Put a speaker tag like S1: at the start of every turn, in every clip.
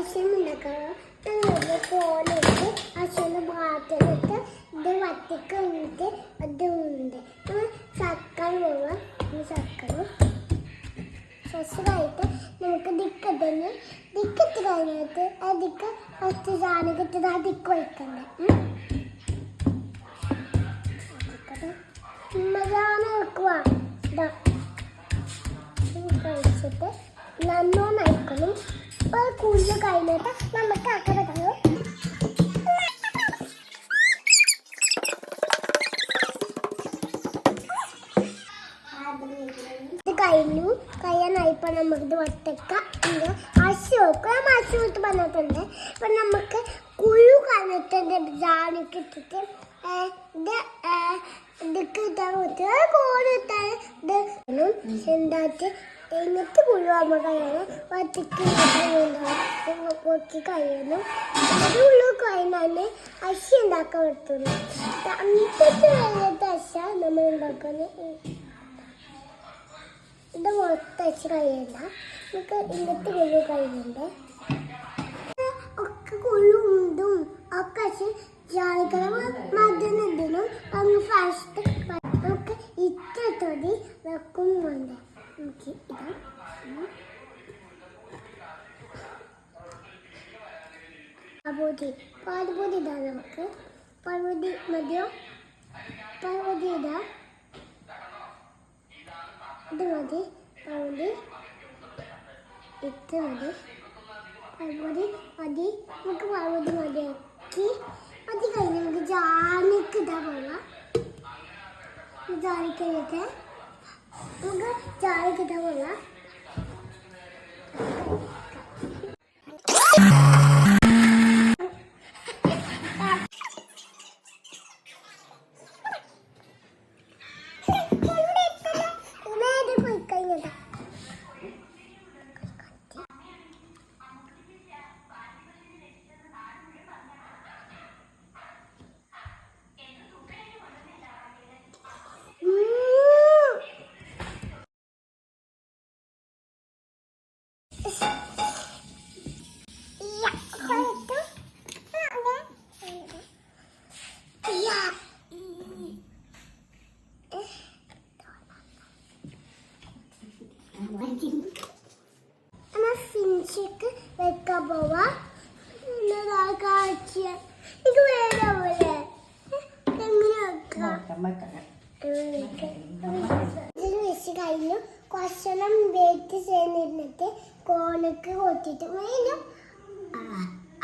S1: അശ്വമിണ്ടാക്കുക കോലിട്ട് അശ്വന് പാത്രമിട്ട് ഇത് വറ്റിക്ക് കഴിഞ്ഞിട്ട് അത് ഉണ്ട് ശർക്കര പോവുക ശർക്കര ഫ്രഷായിട്ട് നമുക്ക് ദിക്കത്ത് കഴിഞ്ഞിട്ട് ആ ദിക്ക് ഫസ്റ്റ് സാധനത്തിട്ട് ആ ദിക്ക് വയ്ക്കണ്ടേ വെക്കുക കഴിച്ചിട്ട് നല്ലോണം അയക്കണം കൂടുതൽ കഴിഞ്ഞിട്ട് നമുക്ക് ആക്കാൻ കഴിയും ഇത് കഴിഞ്ഞു കഴിയാനായിപ്പോൾ നമുക്കിത് വട്ടക്ക അശോക്ക് അശോകത്ത് പറഞ്ഞിട്ടുണ്ട് ഇപ്പം നമുക്ക് കുഴു കഴിഞ്ഞിട്ടുണ്ട് ജാനിക്ക് ഇട്ടിട്ട് ഇതൊക്കെ ഇട്ടാൽ കോടിട്ടാൽ ഇത് എന്തായിട്ട് എന്നിട്ട് കുഴുവാകുമ്പോൾ കഴിയണം വറ്റിക്ക് പൊക്കി കഴിയണം അത് ഉള്ളു കഴിഞ്ഞാൽ അശ ഉണ്ടാക്കാൻ പറ്റുള്ളൂ അന്നത്തെ കഴിഞ്ഞിട്ട് അശ നമ്മൾ ഉണ്ടാക്കുന്നത് ഇത് മൊത്തം അശ കഴിയണ്ട നമുക്ക് ഇന്നത്തെ കുഴു കഴിയുന്നുണ്ട് ഒക്കെ കുഴു ഉണ്ടും ഒക്കെ അശ ജാലിക്കല മദ്യനും അങ്ങ് ഫസ്റ്റ് നമുക്ക് ഇത്ര തൊടി വെക്കുന്നുണ്ട് നമുക്ക് ഇതാ പാൽപൊടി ഇതാ നമുക്ക് പാൽപൊടി മതിയോ പാൽപൊടി ഇതാ ഇത് മതി പാൽപൊടി ഇത്ര മതി പാൽപൊടി മതി നമുക്ക് പാൽപൊടി മതിയാക്കി അത് കഴിഞ്ഞ് നമുക്ക് ജാലിക്ക് ഇതാ പോകാം ജാലിക്കഴിഞ്ഞിട്ട് നമുക്ക് ജാലിക്ക് ഇതാ പോകാം ഫിനിഷിക്ക് വെക്കാൻ പോവാ കാഴ്ച ഇത് വേറെ പോലെ എങ്ങനെ ഇതിൽ വെച്ച് കഴിഞ്ഞു കുറച്ചെണ്ണം വെയിറ്റ് ചെയ്യുന്നിരുന്നിട്ട് കോണക്ക് കൊത്തിയിട്ട് വേണം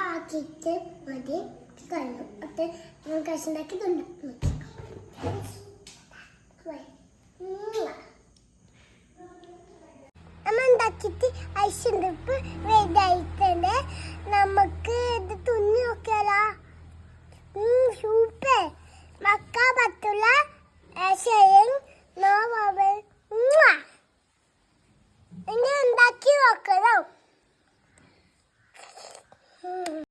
S1: ആക്കിയിട്ട് മതി കഴിഞ്ഞു അത് കഷ്ണാക്കി തിന്നു